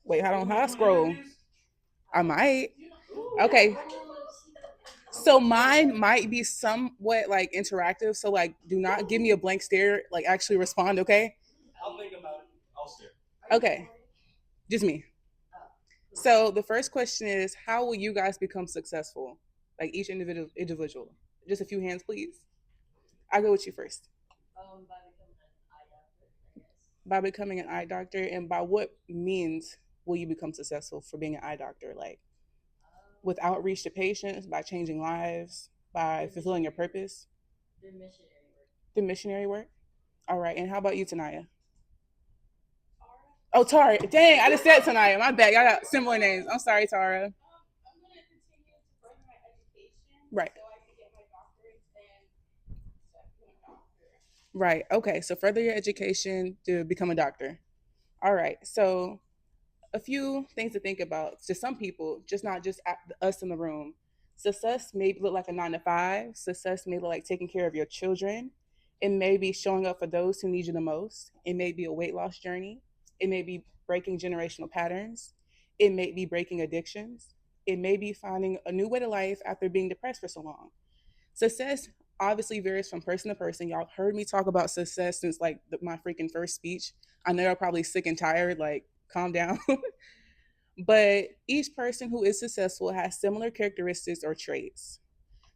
Wait, hold on. How I scroll? I might. Okay. So mine might be somewhat like interactive. So like, do not give me a blank stare. Like, actually respond. Okay. Okay. Just me. So the first question is, how will you guys become successful? Like each individual. Just a few hands, please. I'll go with you first. By becoming an eye doctor, and by what means will you become successful for being an eye doctor? Like with outreach to patients, by changing lives, by fulfilling your purpose, the missionary work. All right, and how about you, Tanaya? Oh, Tara. Dang, I just said Tanaya. My bad. Y'all got similar names. I'm sorry, Tara. Right. Right. Okay. So further your education to become a doctor. All right. So a few things to think about to some people, just not just us in the room. Success may look like a 9 to 5. Success may look like taking care of your children. It may be showing up for those who need you the most. It may be a weight loss journey. It may be breaking generational patterns. It may be breaking addictions. It may be finding a new way to life after being depressed for so long. Success obviously varies from person to person. Y'all heard me talk about success since like my freaking first speech. I know y'all probably sick and tired. Like, calm down. But each person who is successful has similar characteristics or traits.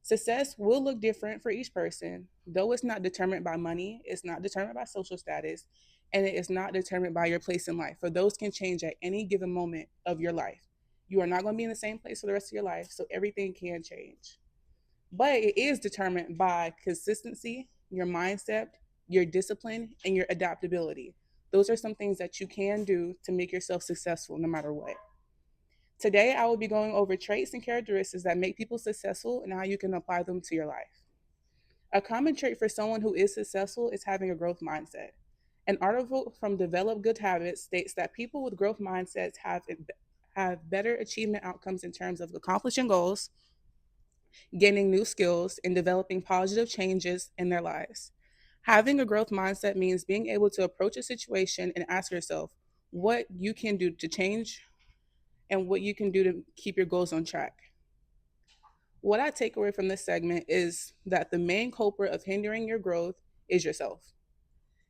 Success will look different for each person, though it's not determined by money, it's not determined by social status, and it is not determined by your place in life. For those can change at any given moment of your life. You are not going to be in the same place for the rest of your life, so everything can change. But it is determined by consistency, your mindset, your discipline, and your adaptability. Those are some things that you can do to make yourself successful no matter what. Today, I will be going over traits and characteristics that make people successful and how you can apply them to your life. A common trait for someone who is successful is having a growth mindset. An article from Develop Good Habits states that people with growth mindsets have better achievement outcomes in terms of accomplishing goals, gaining new skills, and developing positive changes in their lives. Having a growth mindset means being able to approach a situation and ask yourself what you can do to change and what you can do to keep your goals on track. What I take away from this segment is that the main culprit of hindering your growth is yourself.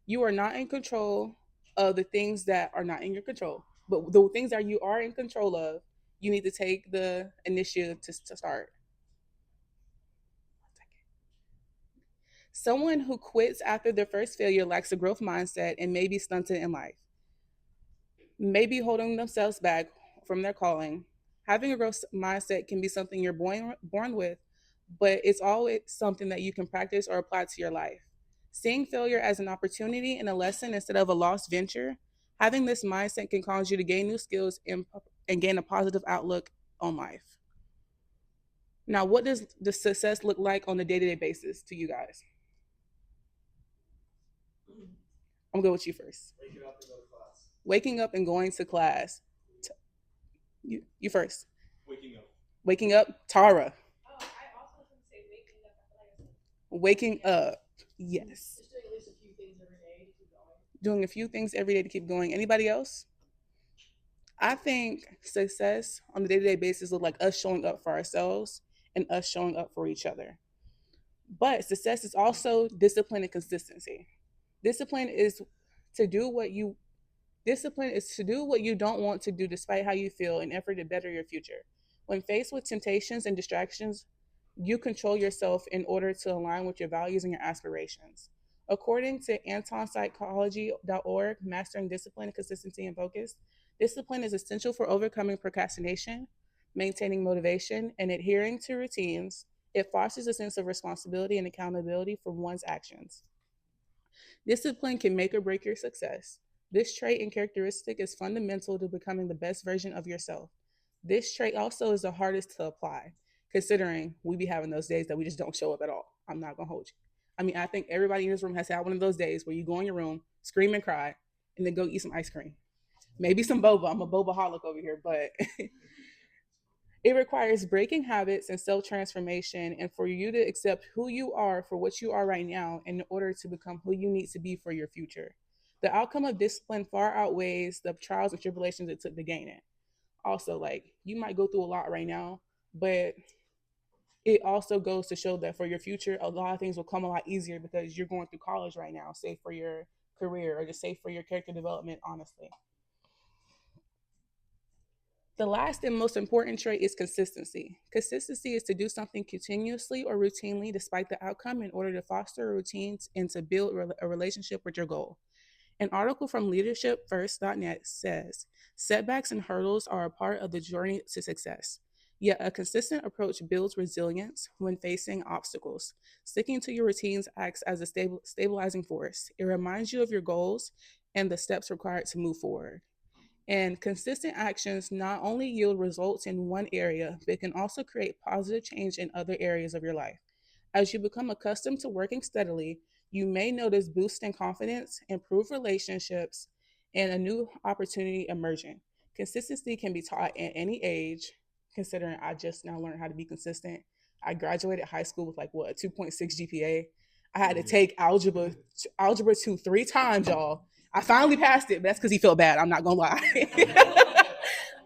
You are not in control of the things that are not in your control, but the things that you are in control of, you need to take the initiative to start. Someone who quits after their first failure lacks a growth mindset and may be stunted in life, may be holding themselves back from their calling. Having a growth mindset can be something you're born with, but it's always something that you can practice or apply to your life. Seeing failure as an opportunity and a lesson instead of a lost venture, having this mindset can cause you to gain new skills and gain a positive outlook on life. Now, what does the success look like on a day-to-day basis to you guys? I'm gonna go with you first. Waking up and going to class. You first. Waking up, Tara. Waking up. Yes. Doing a few things every day to keep going. Anybody else? I think success on a day-to-day basis look like us showing up for ourselves and us showing up for each other. But success is also discipline and consistency. Discipline is to do what you Discipline is to do what you don't want to do despite how you feel in effort to better your future. When faced with temptations and distractions, you control yourself in order to align with your values and your aspirations. According to antonpsychology.org, mastering discipline, consistency, and focus, discipline is essential for overcoming procrastination, maintaining motivation, and adhering to routines. It fosters a sense of responsibility and accountability for one's actions. Discipline can make or break your success. This trait and characteristic is fundamental to becoming the best version of yourself. This trait also is the hardest to apply, considering we be having those days that we just don't show up at all. I'm not gonna hold you. I mean, I think everybody in this room has had one of those days where you go in your room, scream and cry, and then go eat some ice cream. Maybe some boba. I'm a bobaholic over here, but it requires breaking habits and self transformation, and for you to accept who you are for what you are right now in order to become who you need to be for your future. The outcome of discipline far outweighs the trials and tribulations it took to gain it. Also, like, you might go through a lot right now, but it also goes to show that for your future, a lot of things will come a lot easier because you're going through college right now, say for your career or just say for your character development, honestly. The last and most important trait is consistency. Consistency is to do something continuously or routinely despite the outcome in order to foster routines and to build a relationship with your goal. An article from leadershipfirst.net says setbacks and hurdles are a part of the journey to success. Yet a consistent approach builds resilience when facing obstacles. Sticking to your routines acts as a stabilizing force. It reminds you of your goals and the steps required to move forward. And consistent actions not only yield results in one area, but can also create positive change in other areas of your life. As you become accustomed to working steadily, you may notice boosts in confidence, improved relationships, and a new opportunity emerging. Consistency can be taught at any age, considering I just now learned how to be consistent. I graduated high school with like what, a 2.6 GPA. I had to take algebra 2 3 times, y'all. I finally passed it, but that's because he felt bad. I'm not gonna lie.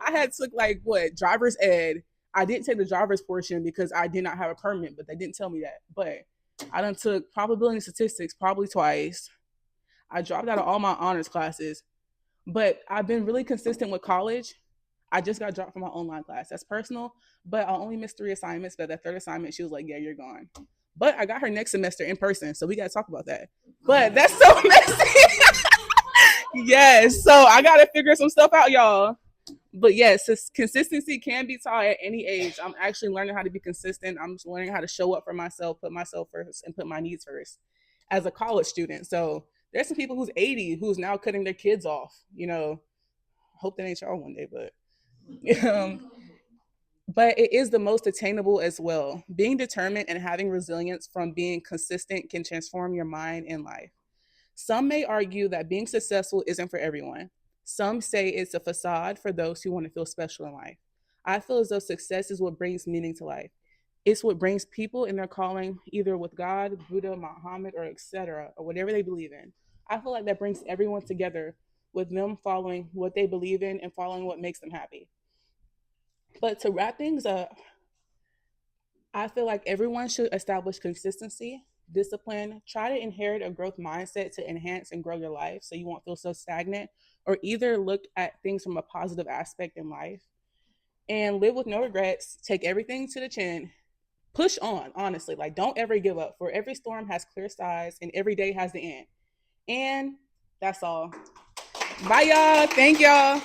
I had took like what, driver's ed. I didn't take the driver's portion because I did not have a permit, but they didn't tell me that. But I done took probability and statistics probably twice. I dropped out of all my honors classes, but I've been really consistent with college. I just got dropped from my online class. That's personal, but I only missed 3 assignments. But that third assignment, she was like, "Yeah, you're gone." But I got her next semester in person, so we got to talk about that. But that's so messy. Yes, so I got to figure some stuff out, y'all. But yes, consistency can be taught at any age. I'm actually learning how to be consistent. I'm just learning how to show up for myself, put myself first, and put my needs first as a college student. So there's some people who's 80 who's now cutting their kids off. Hope that ain't y'all one day, um, but it is the most attainable as well. Being determined and having resilience from being consistent can transform your mind and life. Some may argue that being successful isn't for everyone. Some say it's a facade for those who want to feel special in life. I feel as though success is what brings meaning to life. It's what brings people in their calling, either with God, Buddha, Muhammad, or etc., or whatever they believe in. I feel like that brings everyone together with them following what they believe in and following what makes them happy. But to wrap things up, I feel like everyone should establish consistency, discipline, try to inherit a growth mindset to enhance and grow your life so you won't feel so stagnant, or either look at things from a positive aspect in life and live with no regrets, take everything to the chin, push on, honestly. Like, don't ever give up, for every storm has clear skies and every day has the end. And that's all. Bye, y'all. Thank y'all.